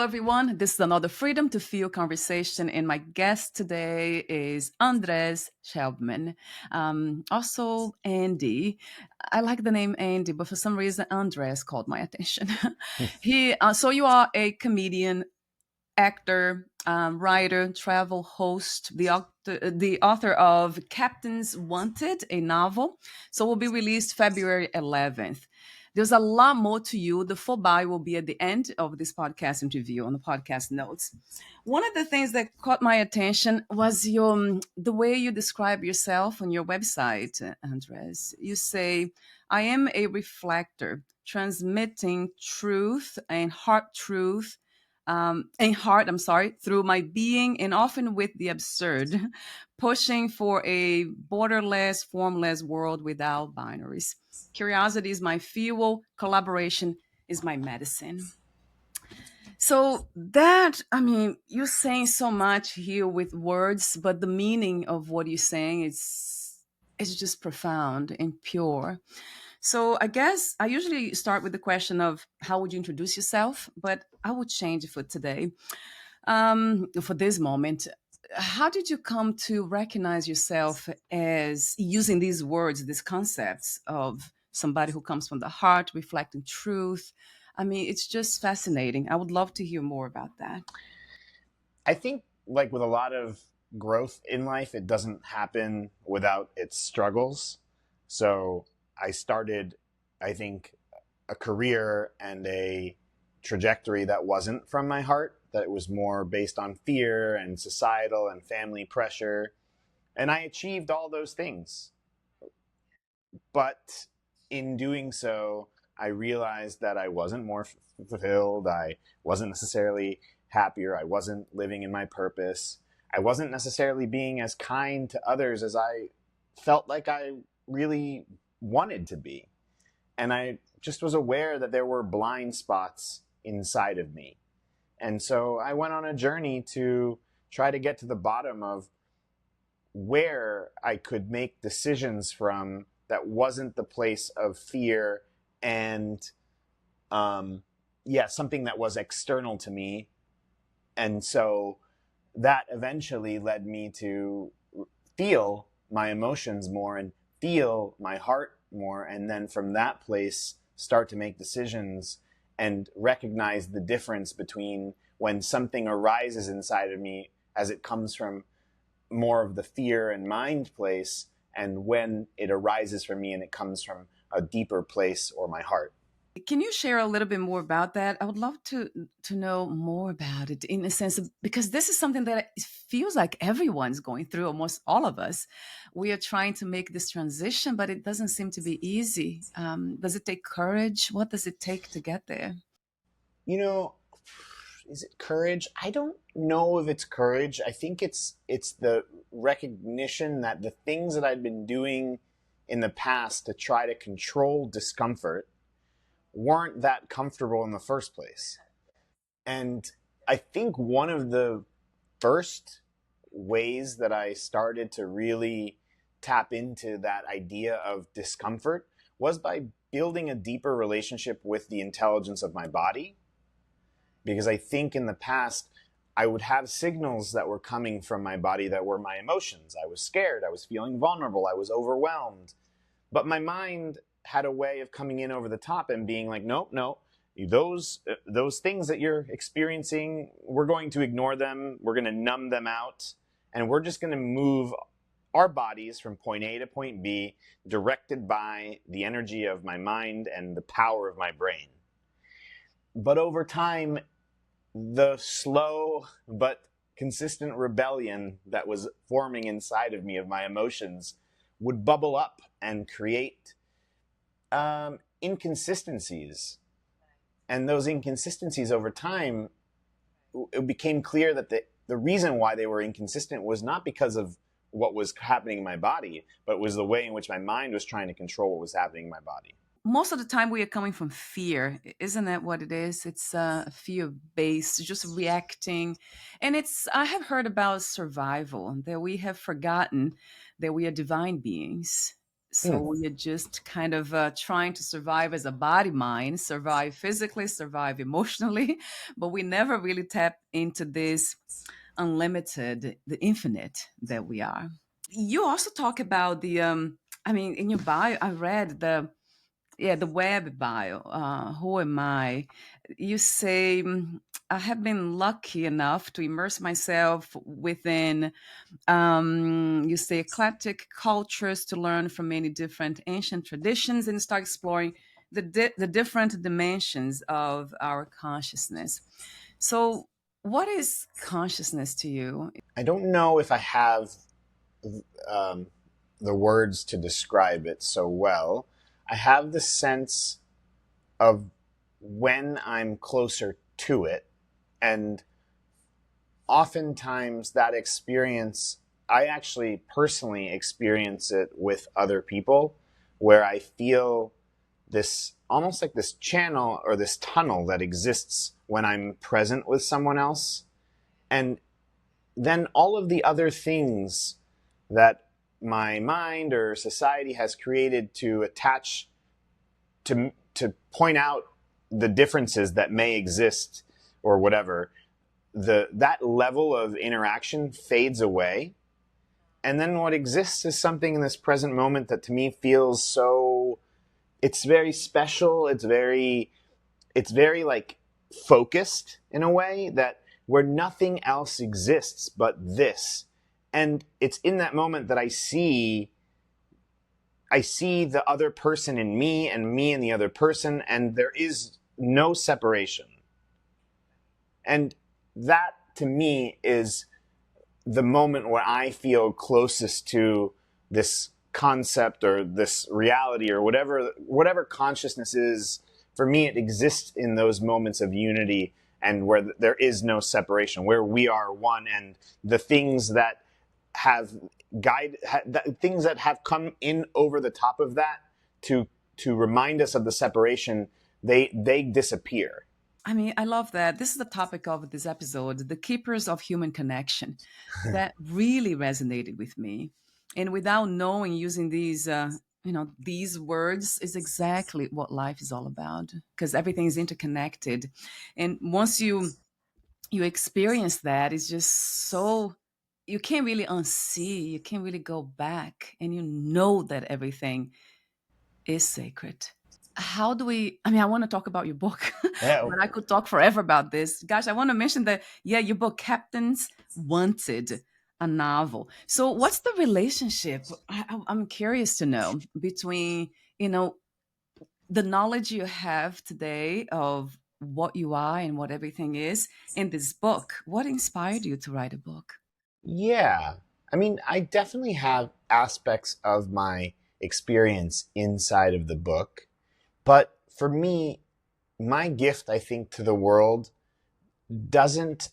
everyone. This is another Freedom to Feel conversation, and my guest today is Andres Schabelman. Also, Andy. I like the name Andy, but for some reason, Andres called my attention. So you are a comedian, actor, writer, travel host, the author of Captains Wanted, a novel. So will be released February 11th. There's a lot more to you. The full bio will be at the end of this podcast interview on the podcast notes. One of the things that caught my attention was the way you describe yourself on your website, Andres. You say, "I am a reflector, transmitting truth and heart truth in heart, I'm sorry, through my being and often with the absurd, pushing for a borderless, formless world without binaries. Curiosity is my fuel, collaboration is my medicine." So that, I mean, you're saying so much here with words, but the meaning of what you're saying is just profound and pure. So I guess I usually start with the question of how would you introduce yourself, but I would change it for today. For this moment, how did you come to recognize yourself as using these words, these concepts of somebody who comes from the heart, reflecting truth? I mean, it's just fascinating. I would love to hear more about that. I think, like with a lot of growth in life, it doesn't happen without its struggles. So I started, I think, a career and a trajectory that wasn't from my heart, that it was more based on fear and societal and family pressure. And I achieved all those things. But in doing so, I realized that I wasn't more fulfilled. I wasn't necessarily happier. I wasn't living in my purpose. I wasn't necessarily being as kind to others as I felt like I really wanted to be. And I just was aware that there were blind spots inside of me. And so I went on a journey to try to get to the bottom of where I could make decisions from that wasn't the place of fear and something that was external to me. And so that eventually led me to feel my emotions more and feel my heart more, and then from that place start to make decisions and recognize the difference between when something arises inside of me as it comes from more of the fear and mind place, and when it arises from me and it comes from a deeper place or my heart. Can you share a little bit more about that? I would love to know more about it in a sense of, because this is something that it feels like everyone's going through, almost all of us. We are trying to make this transition, but it doesn't seem to be easy. Does it take courage? What does it take to get there? You know, is it courage? I don't know if it's courage. I think it's the recognition that the things that I'd been doing in the past to try to control discomfort weren't that comfortable in the first place. And I think one of the first ways that I started to really tap into that idea of discomfort was by building a deeper relationship with the intelligence of my body. Because I think in the past, I would have signals that were coming from my body that were my emotions. I was scared. I was feeling vulnerable. I was overwhelmed. But my mind had a way of coming in over the top and being like, no, those things that you're experiencing, we're going to ignore them. We're going to numb them out. And we're just going to move our bodies from point A to point B, directed by the energy of my mind and the power of my brain. But over time, the slow but consistent rebellion that was forming inside of me of my emotions would bubble up and create inconsistencies. And those inconsistencies over time, it became clear that the reason why they were inconsistent was not because of what was happening in my body, but it was the way in which my mind was trying to control what was happening in my body. Most of the time we are coming from fear. Isn't that what it is? It's fear based, just reacting. And I have heard about survival, that we have forgotten that we are divine beings. So Hmm. we are just kind of trying to survive as a body mind, survive physically, survive emotionally, but we never really tap into this unlimited, the infinite that we are. You also talk about the I mean, in your bio I read the web bio, who am I? You say, I have been lucky enough to immerse myself within, you say, eclectic cultures, to learn from many different ancient traditions and start exploring the different dimensions of our consciousness. So what is consciousness to you? I don't know if I have um, the words to describe it so well. I have the sense of when I'm closer to it, and oftentimes that experience, I actually personally experience it with other people, where I feel this almost like this channel or this tunnel that exists when I'm present with someone else. And then all of the other things that my mind or society has created to attach to point out the differences that may exist or whatever, the that level of interaction fades away, and then what exists is something in this present moment that to me feels so, it's very special, it's very like focused in a way that where nothing else exists but this. And it's in that moment that I see the other person in me and me in the other person, and there is no separation. And that to me is the moment where I feel closest to this concept or this reality or whatever consciousness is. For me, it exists in those moments of unity and where there is no separation, where we are one, and the things that have things that have come in over the top of that to remind us of the separation, they disappear. I mean, I love that. This is the topic of this episode, the keepers of human connection. That really resonated with me. And without knowing, using these, these words is exactly what life is all about, because everything is interconnected. And once you experience that, it's just so, you can't really unsee, you can't really go back, and you know that everything is sacred. How do we, I mean, I want to talk about your book, Yeah. but I could talk forever about this. Gosh, I want to mention that, yeah, your book, Captains Wanted, a novel. So what's the relationship, I'm curious to know, between, you know, the knowledge you have today of what you are and what everything is in this book? What inspired you to write a book? Yeah. I mean, I definitely have aspects of my experience inside of the book. But for me, my gift, I think, to the world doesn't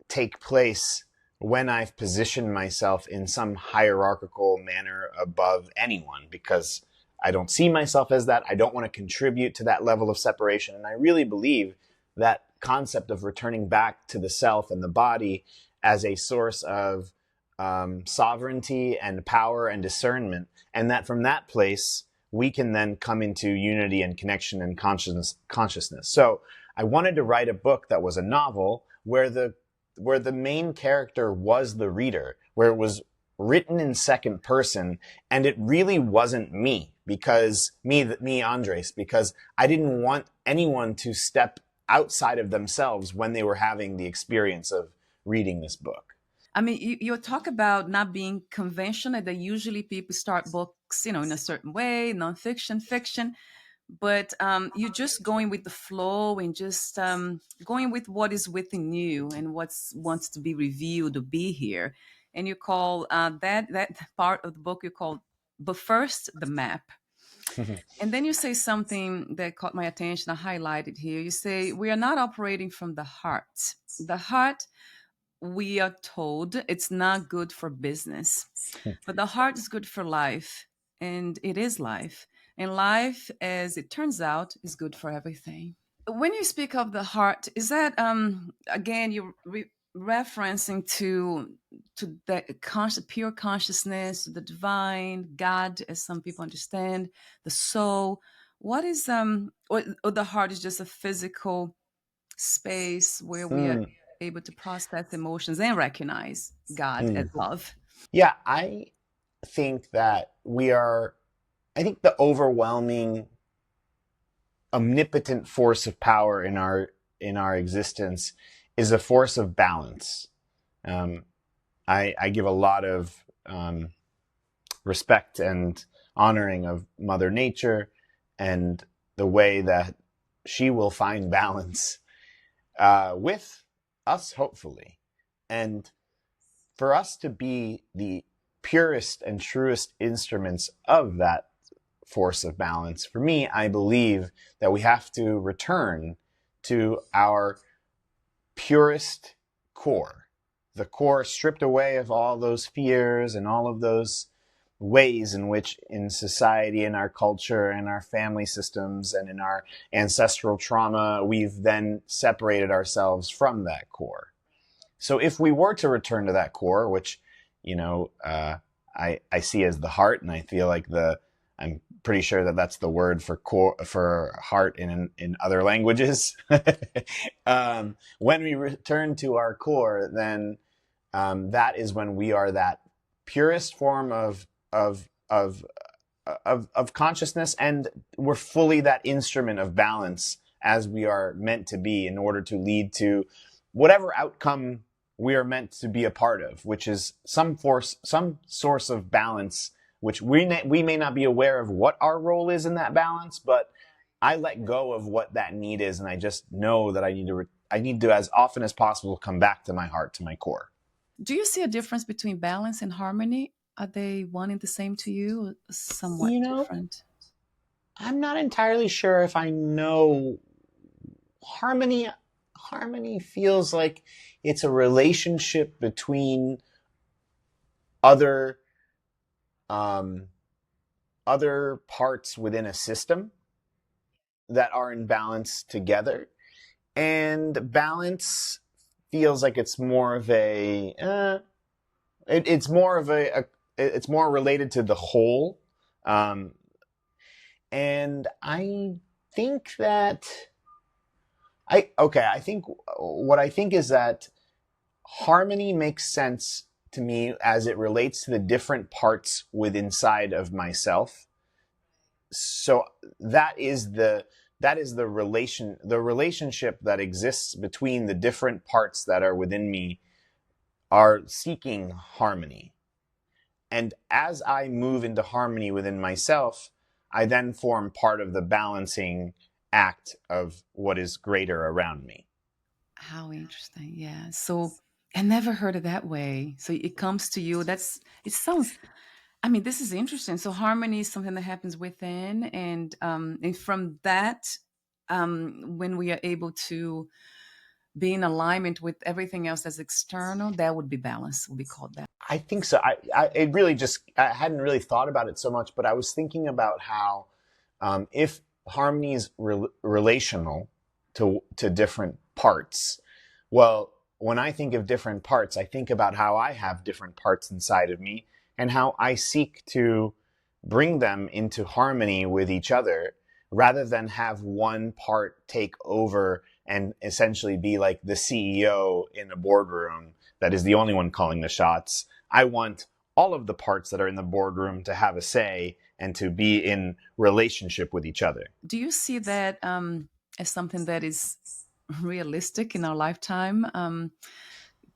take place when I've positioned myself in some hierarchical manner above anyone, because I don't see myself as that. I don't want to contribute to that level of separation. And I really believe that concept of returning back to the self and the body as a source of sovereignty and power and discernment. And that from that place, we can then come into unity and connection and consciousness. So I wanted to write a book that was a novel where the main character was the reader, where it was written in second person, and it really wasn't me, because me Andres, because I didn't want anyone to step outside of themselves when they were having the experience of reading this book. I mean, you talk about not being conventional, that usually people start books, in a certain way, nonfiction, fiction, but you're just going with the flow and just going with what is within you and what's wants to be revealed to be here. And you call that part of the book, you call, but first, the map. And then you say something that caught my attention. I highlighted here. You say, we are not operating from the heart. The heart, we are told, it's not good for business, but the heart is good for life, and it is life. And life, as it turns out, is good for everything. When you speak of the heart, is that again referencing to the pure consciousness, the divine, God, as some people understand, the soul. What is or the heart is just a physical space where we are Mm, able to process emotions and recognize God as mm. love. Yeah, I think that I think the overwhelming, omnipotent force of power in our existence is a force of balance. Um, I give a lot of respect and honoring of Mother Nature and the way that she will find balance with us, hopefully. And for us to be the purest and truest instruments of that force of balance, for me, I believe that we have to return to our purest core, the core stripped away of all those fears and all of those ways in which in society, in our culture, in our family systems, and in our ancestral trauma, we've then separated ourselves from that core. So if we were to return to that core, which, you know, I see as the heart, and I feel like I'm pretty sure that that's the word for core, for heart in other languages. When we return to our core, then that is when we are that purest form of of of consciousness, and we're fully that instrument of balance as we are meant to be in order to lead to whatever outcome we are meant to be a part of, which is some source of balance, which we may not be aware of what our role is in that balance, but I let go of what that need is, and I just know that I need to, as often as possible, come back to my heart, to my core. Do you see a difference between balance and harmony? Are they one and the same to you, or somewhat You know, different? I'm not entirely sure if I know harmony. Harmony feels like it's a relationship between other um, other parts within a system that are in balance together, and balance feels like it's more of it's more of it's more related to the whole, um, and I think that I think what I think is that harmony makes sense to me as it relates to the different parts within inside of myself. So that is the relationship that exists between the different parts that are within me are seeking harmony. And as I move into harmony within myself, I then form part of the balancing act of what is greater around me. How interesting. Yeah. So I never heard it that way. So it comes to you. It sounds, I mean, this is interesting. So harmony is something that happens within. And from that, when we are able to be in alignment with everything else that's external, that would be balance, would be called that. I think so. It really just, I hadn't really thought about it so much, but I was thinking about how if harmony is relational to different parts, well, when I think of different parts, I think about how I have different parts inside of me and how I seek to bring them into harmony with each other rather than have one part take over and essentially be like the CEO in a boardroom that is the only one calling the shots. I want all of the parts that are in the boardroom to have a say and to be in relationship with each other. Do you see that as something that is realistic in our lifetime?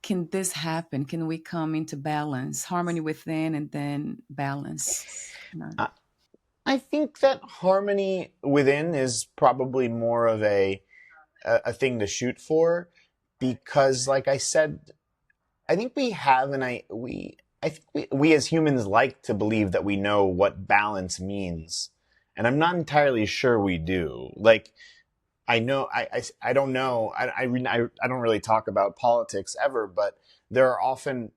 Can this happen? Can we come into balance, harmony within, and then balance? I I think that harmony within is probably more of a thing to shoot for because, like I said, I think we have, and I think we as humans like to believe that we know what balance means, and I'm not entirely sure we do. Like, I know, I don't know, I don't really talk about politics ever, but there are often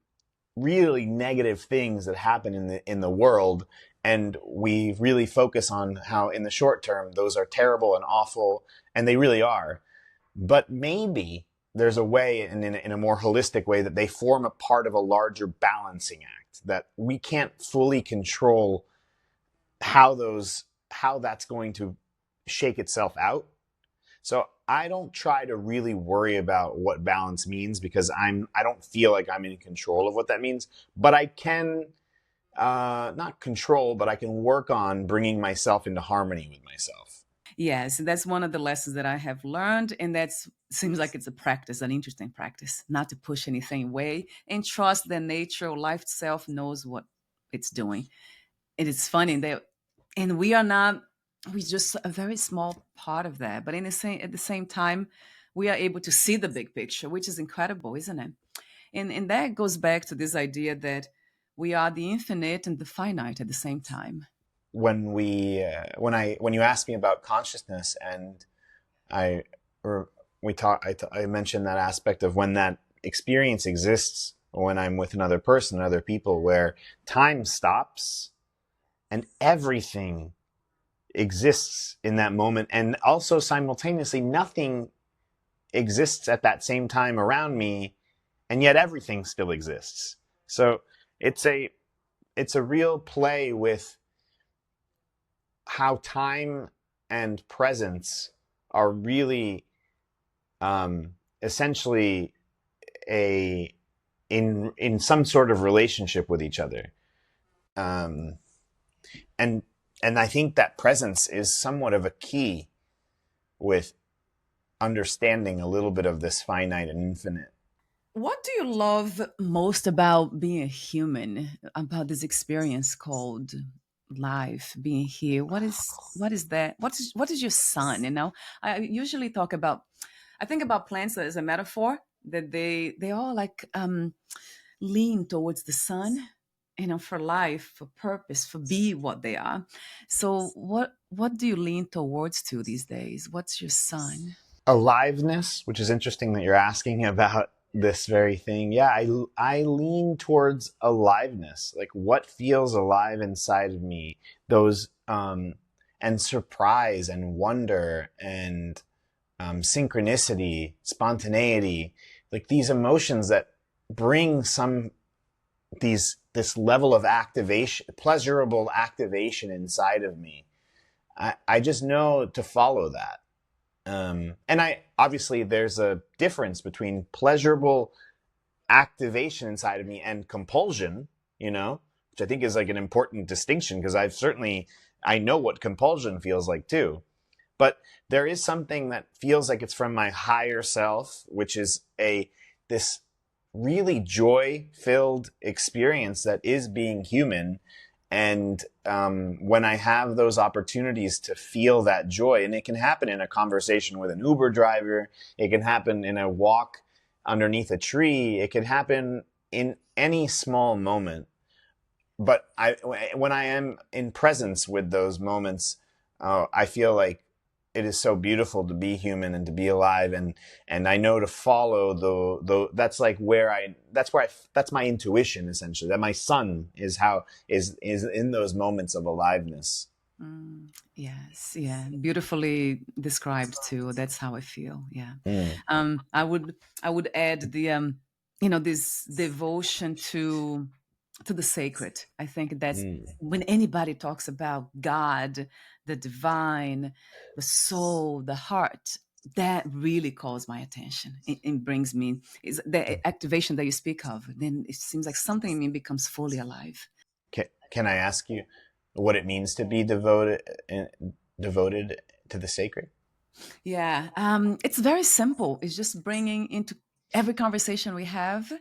really negative things that happen in the world, and we really focus on how in the short term those are terrible and awful, and they really are. But maybe there's a way, and in a more holistic way, that they form a part of a larger balancing act that we can't fully control how that's going to shake itself out. So I don't try to really worry about what balance means, because I don't feel like I'm in control of what that means. But I can not control, but I can work on bringing myself into harmony with myself. Yes, that's one of the lessons that I have learned, and that's seems like it's a practice, an interesting practice, not to push anything away and trust that nature or life itself knows what it's doing. And it's funny that, and we are not, we just a very small part of that, but in the same at the same time, we are able to see the big picture, which is incredible, isn't it? And that goes back to this idea that we are the infinite and the finite at the same time. When you asked me about consciousness, and I or we talk I mentioned that aspect of when that experience exists, when I'm with another person, other people, where time stops and everything exists in that moment, and also simultaneously nothing exists at that same time around me, and yet everything still exists. So it's a real play with how time and presence are really essentially a in some sort of relationship with each other. Um, and and I think that presence is somewhat of a key with understanding a little bit of this finite and infinite. What do you love most about being a human, about this experience called life, being here? What is that? What is your sun? I usually talk about, I think about plants as a metaphor, that they all like lean towards the sun, for life, for purpose, for be what they are. So what do you lean towards to these days? What's your sun? Aliveness, which is interesting that you're asking about this very thing. Yeah, I lean towards aliveness, like what feels alive inside of me. Those and surprise and wonder and synchronicity, spontaneity, like these emotions that bring this level of activation, pleasurable activation inside of me. I just know to follow that. And I obviously there's a difference between pleasurable activation inside of me and compulsion, which I think is like an important distinction, because I know what compulsion feels like too. But there is something that feels like it's from my higher self, which is this really joy-filled experience that is being human. And when I have those opportunities to feel that joy, and it can happen in a conversation with an Uber driver, it can happen in a walk underneath a tree, it can happen in any small moment. But when I am in presence with those moments, I feel like it is so beautiful to be human and to be alive, and I know to follow the that's like where I that's my intuition, essentially, that my sun is in those moments of aliveness. Yes, yeah, beautifully described too. That's how I feel. Yeah. Mm, I would add this devotion to the sacred. I think that's mm. when anybody talks about God, the divine, the soul, the heart, that really calls my attention. It brings me is the activation that you speak of. Then it seems like something in me becomes fully alive. Can I ask you what it means to be devoted to the sacred? Yeah, it's very simple. It's just bringing into every conversation we have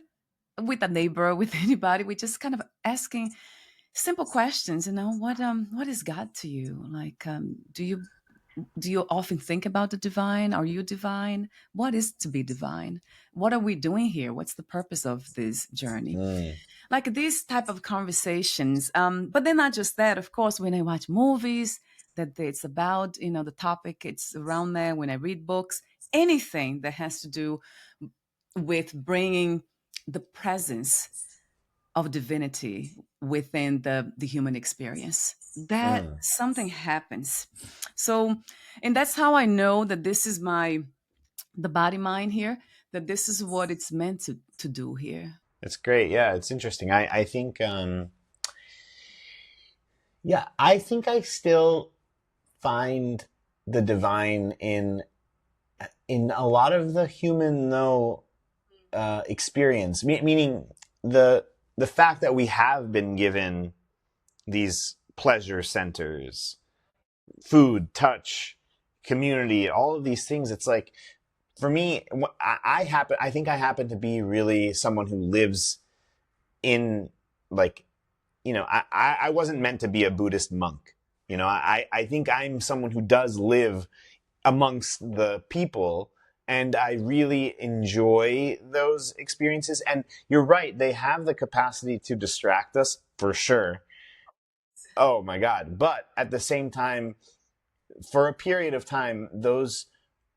with a neighbor, with anybody, we just kind of asking simple questions. What is God to you? Like, do you often think about the divine? Are you divine? What is to be divine? What are we doing here? What's the purpose of this journey? Mm, Like these type of conversations. But then not just that. Of course, when I watch movies, that it's about the topic. It's around there. When I read books, anything that has to do with bringing the presence of divinity within the human experience, that mm, something happens. So, and that's how I know that this is the body mind here, that this is what it's meant to do here. It's great. Yeah, it's interesting. I think, yeah, I think I still find the divine in a lot of the human though experience. Meaning the fact that we have been given these pleasure centers, food, touch, community, all of these things. It's like for me, I think I happen to be really someone who lives in like, I wasn't meant to be a Buddhist monk. I think I'm someone who does live amongst the people, and I really enjoy those experiences. And you're right, they have the capacity to distract us for sure. Oh my God. But at the same time, for a period of time, those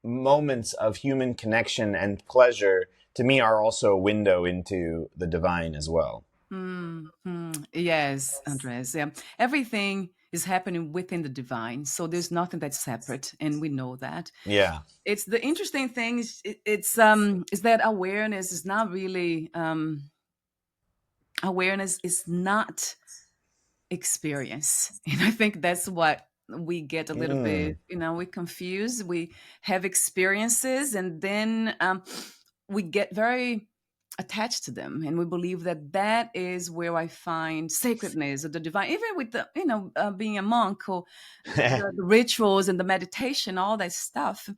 moments of human connection and pleasure to me are also a window into the divine as well. Yes, Andres. Yeah, everything is happening within the divine, so there's nothing that's separate, and we know that. Yeah. It's the interesting thing is that awareness is not really awareness is not experience. And I think that's what we get a little bit, Mm. we confuse. We have experiences and then we get very attached to them, and we believe that that is where I find sacredness or the divine, even with the, being a monk or the rituals and the meditation, all that stuff.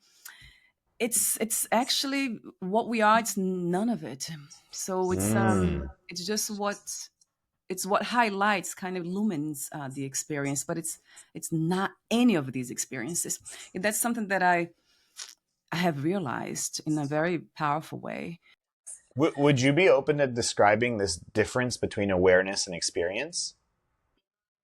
It's actually what we are. It's none of it. So Mm. it's just what highlights, kind of lumens the experience, but it's not any of these experiences. And that's something that I have realized in a very powerful way. Would you be open to describing this difference between awareness and experience?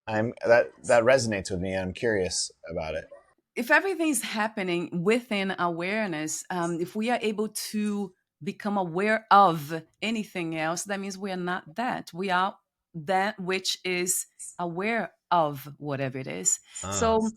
That resonates with me. I'm curious about it. If everything is happening within awareness, if we are able to become aware of anything else, that means we are not that. We are that which is aware of whatever it is. Ah. So,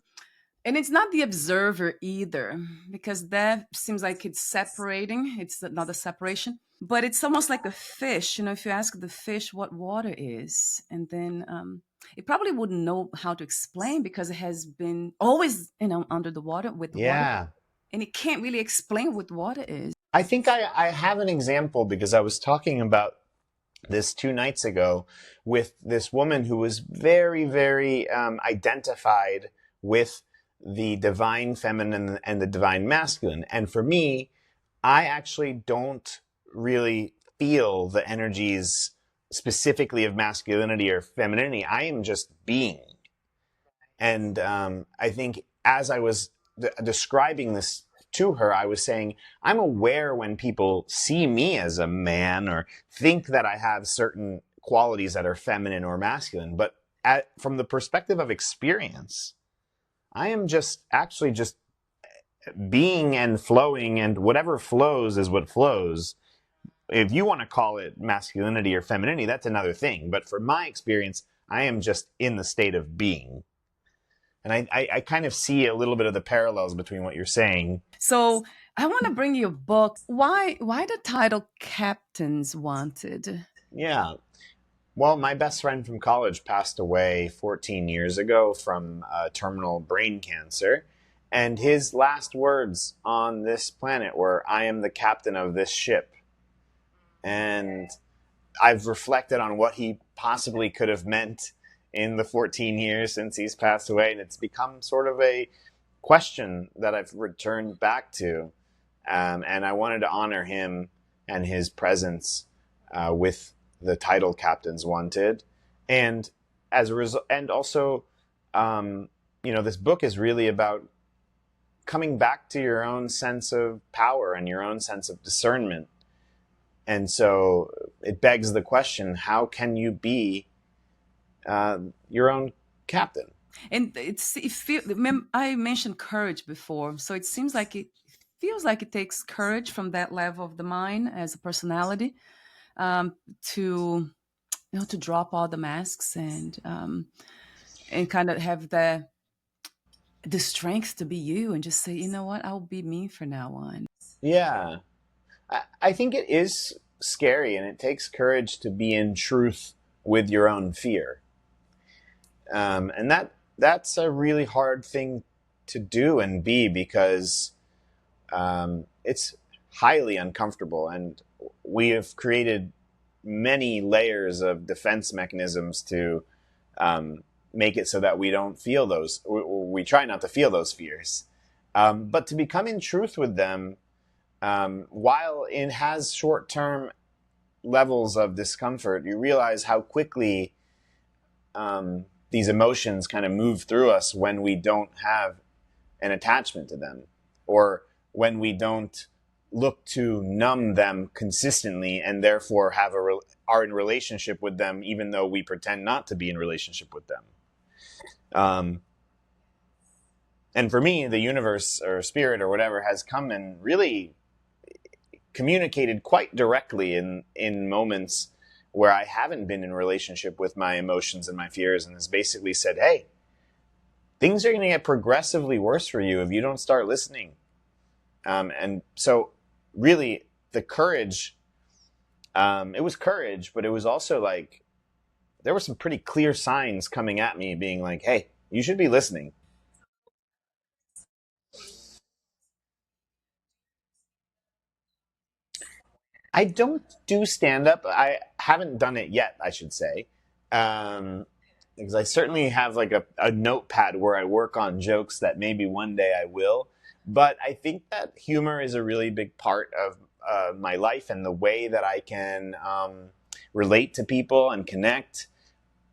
and it's not the observer either, because that seems like it's separating. It's not a separation, but it's almost like a fish. If you ask the fish what water is, and then it probably wouldn't know how to explain because it has been always, under the water with the water, Yeah. and it can't really explain what water is. I think I have an example because I was talking about this 2 nights ago with this woman who was very, very identified with the divine feminine and the divine masculine. And for me, I actually don't really feel the energies specifically of masculinity or femininity. I am just being. And I think as I was describing this to her, I was saying, I'm aware when people see me as a man or think that I have certain qualities that are feminine or masculine. But from the perspective of experience, I am just actually just being and flowing, and whatever flows is what flows. If you want to call it masculinity or femininity, that's another thing. But for my experience, I am just in the state of being. And I kind of see a little bit of the parallels between what you're saying. So I want to bring you a book. Why the title Captains Wanted? Yeah. Well, my best friend from college passed away 14 years ago from terminal brain cancer. And his last words on this planet were, I am the captain of this ship. And I've reflected on what he possibly could have meant in the 14 years since he's passed away. And it's become sort of a question that I've returned back to. And I wanted to honor him and his presence with the title Captains Wanted. And as a result, and also, this book is really about coming back to your own sense of power and your own sense of discernment. And so it begs the question, how can you be your own captain? And I mentioned courage before, so it seems like it feels like it takes courage from that level of the mind as a personality, to to drop all the masks and kind of have the strength to be you and just say, you know what, I'll be me from now on. Yeah. I think it is scary, and it takes courage to be in truth with your own fear. And that's a really hard thing to do and be, because it's highly uncomfortable, and we have created many layers of defense mechanisms to make it so that we don't feel those. We try not to feel those fears, but to become in truth with them, while it has short-term levels of discomfort, you realize how quickly these emotions kind of move through us when we don't have an attachment to them, or when we don't look to numb them consistently, and therefore are in relationship with them even though we pretend not to be in relationship with them. And for me, the universe or spirit or whatever has come and really communicated quite directly in moments where I haven't been in relationship with my emotions and my fears, and has basically said, hey, things are going to get progressively worse for you if you don't start listening. And so really the courage, it was courage, but it was also like, there were some pretty clear signs coming at me being like, hey, you should be listening. I don't do stand-up. I haven't done it yet, I should say. Because I certainly have like a notepad where I work on jokes that maybe one day I will. But I think that humor is a really big part of my life, and the way that I can relate to people and connect.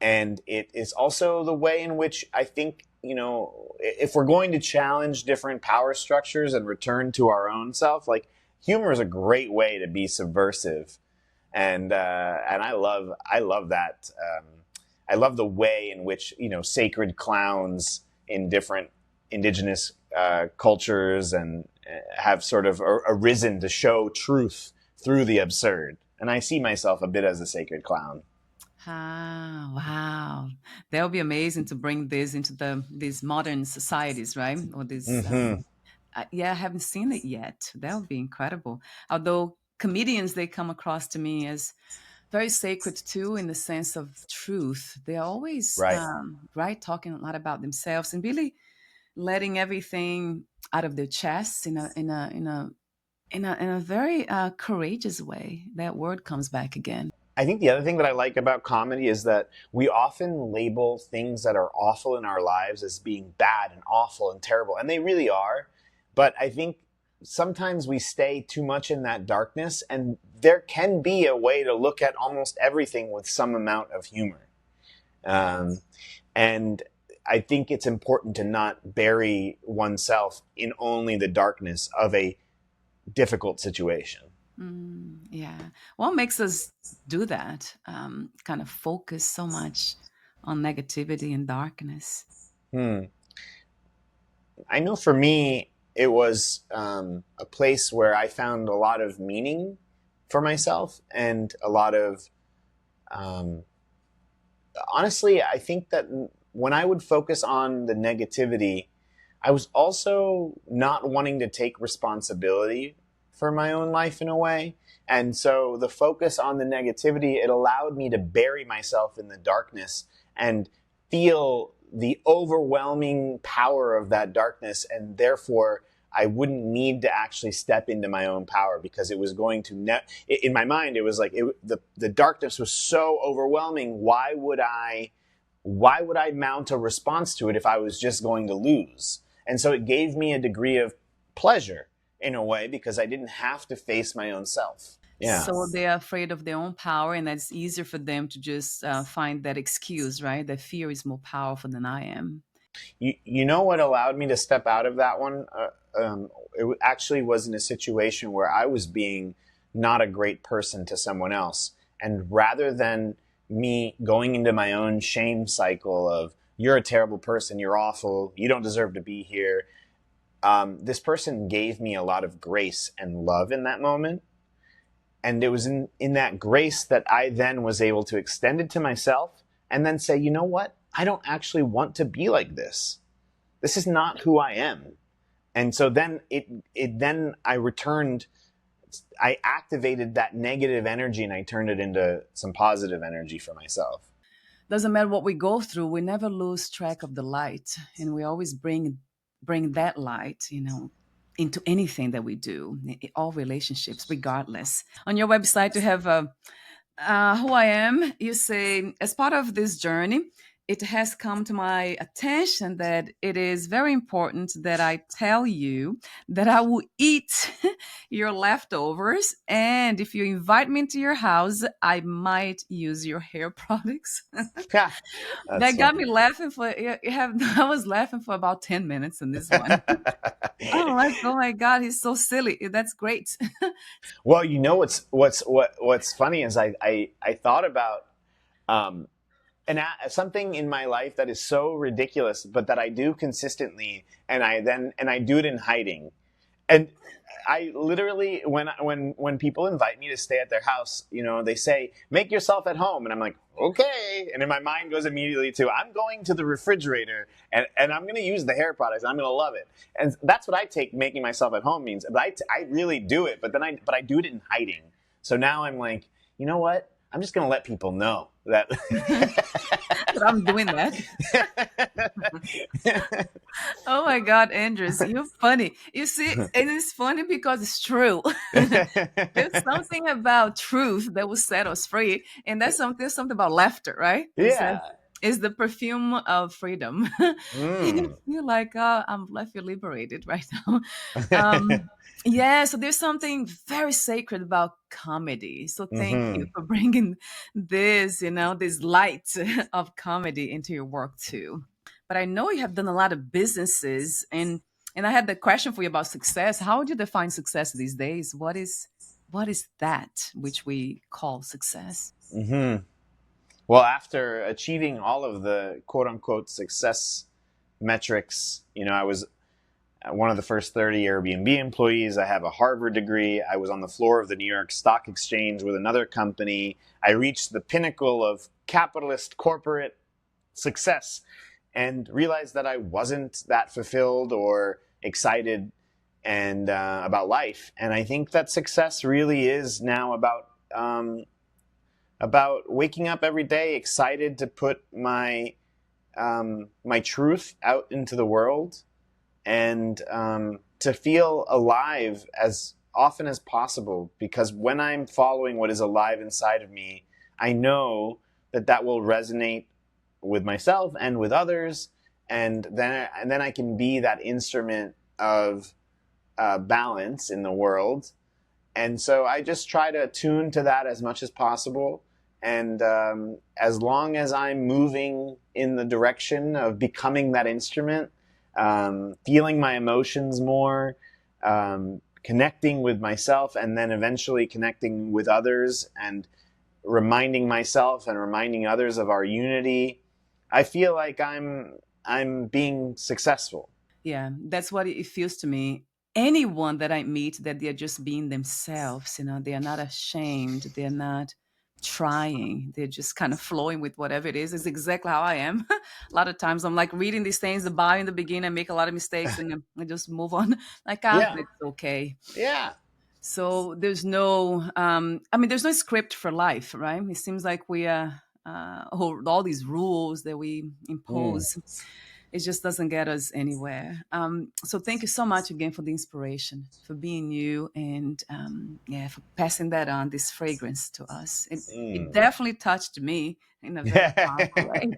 And it is also the way in which I think, if we're going to challenge different power structures and return to our own self, like, humor is a great way to be subversive, and I love that. I love the way in which sacred clowns in different indigenous cultures and have sort of arisen to show truth through the absurd. And I see myself a bit as a sacred clown. Ah, wow. That would be amazing to bring this into these modern societies, right? Or this, Mm-hmm. yeah, I haven't seen it yet. That would be incredible. Although comedians, they come across to me as very sacred too, in the sense of truth. They're always, Right. right, talking a lot about themselves and really letting everything out of their chests in a very courageous way. That word comes back again. I think the other thing that I like about comedy is that we often label things that are awful in our lives as being bad and awful and terrible, and they really are. But I think sometimes we stay too much in that darkness, and there can be a way to look at almost everything with some amount of humor. Um, and I think it's important to not bury oneself in only the darkness of a difficult situation. Yeah. What makes us do that? Kind of focus so much on negativity and darkness. Hmm. I know for me, it was a place where I found a lot of meaning for myself, and a lot of, um, honestly, I think that when I would focus on the negativity, I was also not wanting to take responsibility for my own life in a way. And so the focus on the negativity, it allowed me to bury myself in the darkness and feel the overwhelming power of that darkness. And therefore, I wouldn't need to actually step into my own power, because it was going to in my mind, it was like the darkness was so overwhelming. Why would I mount a response to it if I was just going to lose? And so it gave me a degree of pleasure in a way, because I didn't have to face my own self. Yeah. So they're afraid of their own power, and that's easier for them to just find that excuse, right? That fear is more powerful than I am. You know what allowed me to step out of that one? It actually was in a situation where I was being not a great person to someone else. And rather than me going into my own shame cycle of, you're a terrible person, you're awful, you don't deserve to be here, this person gave me a lot of grace and love in that moment. And it was in that grace that I then was able to extend it to myself, and then say, you know what? I don't actually want to be like this. This is not who I am. And so then then I returned I activated that negative energy and I turned it into some positive energy for myself. Doesn't matter what we go through, we never lose track of the light, and we always bring that light, into anything that we do, all relationships, regardless. On your website, you have who I am. You say, as part of this journey, it has come to my attention that it is very important that I tell you that I will eat your leftovers. And if you invite me into your house, I might use your hair products. Yeah, That that's got me funny. laughing for you have I was laughing for about 10 minutes in this one. I'm like, oh my God, he's so silly. That's great. Well, you know what's funny is I thought about um, something in my life that is so ridiculous, but that I do consistently, and I do it in hiding. And I literally, when people invite me to stay at their house, they say, make yourself at home. And I'm like, okay. And then my mind goes immediately to, I'm going to the refrigerator and I'm going to use the hair products. And I'm going to love it. And that's what I take making myself at home means. But I really do it. But I do it in hiding. So now I'm like, you know what? I'm just going to let people know that But I'm doing that. Oh my God, Andres, you're funny. You see, and it's funny because it's true. There's something about truth that will set us free, and there's something about laughter, right? Yeah. It's the perfume of freedom. You Mm. feel like I feel liberated right now. Um, yeah, so there's something very sacred about comedy. So thank you Hmm. for bringing this, this light of comedy into your work too. But I know you have done a lot of businesses, and I had the question for you about success. How would you define success these days? What is that which we call success? Hmm. Well, after achieving all of the quote unquote success metrics, I was one of the first 30 Airbnb employees. I have a Harvard degree. I was on the floor of the New York Stock Exchange with another company. I reached the pinnacle of capitalist corporate success and realized that I wasn't that fulfilled or excited and about life. And I think that success really is now about waking up every day excited to put my truth out into the world and to feel alive as often as possible. Because when I'm following what is alive inside of me, I know that will resonate with myself and with others, and then I can be that instrument of balance in the world. And so I just try to attune to that as much as possible. And as long as I'm moving in the direction of becoming that instrument, feeling my emotions more, connecting with myself, and then eventually connecting with others, and reminding myself and reminding others of our unity, I feel like I'm being successful. Yeah, that's what it feels to me. Anyone that I meet that they're just being themselves, they are not ashamed, they're not trying, they're just kind of flowing with whatever it is exactly how I am. A lot of times I'm like reading these things, the bio in the beginning, I make a lot of mistakes and then I just move on. Like, Yeah, it's okay. yeah. So there's no script for life, right? It seems like we are all these rules that we Mm. impose, it just doesn't get us anywhere. So thank you so much again for the inspiration, for being you, and yeah, for passing that on, this fragrance to us. It Mm. definitely touched me in a very powerful way.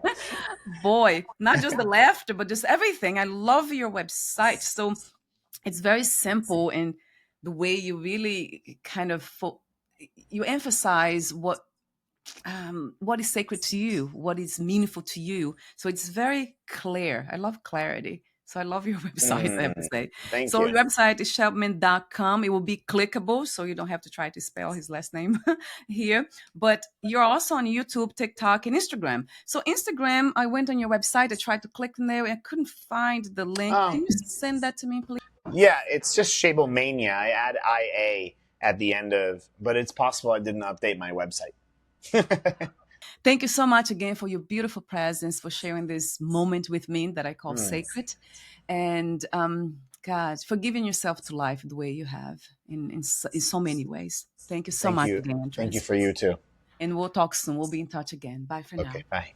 Boy, not just the laughter, but just everything. I love your website. So it's very simple, and the way you really kind of you emphasize what is sacred to you, what is meaningful to you. So it's very clear. I love clarity. So I love your website, I have to Mm. say. Thank So you. your website is schabelman.com. It will be clickable, so you don't have to try to spell his last name here. But you're also on YouTube, TikTok, and Instagram. So Instagram, I went on your website, I tried to click in there, and I couldn't find the link. Oh, Can you send that to me, please? yeah, it's just Schabelmania. I add IA at the end of, but it's possible I didn't update my website. Thank you so much again for your beautiful presence, for sharing this moment with me that I call Mm. sacred. And God, for giving yourself to life the way you have in so many ways. Thank you so Thank much you. again, Thank you Andres. for you too. And we'll talk soon. We'll be in touch again. Bye for Okay, now. bye.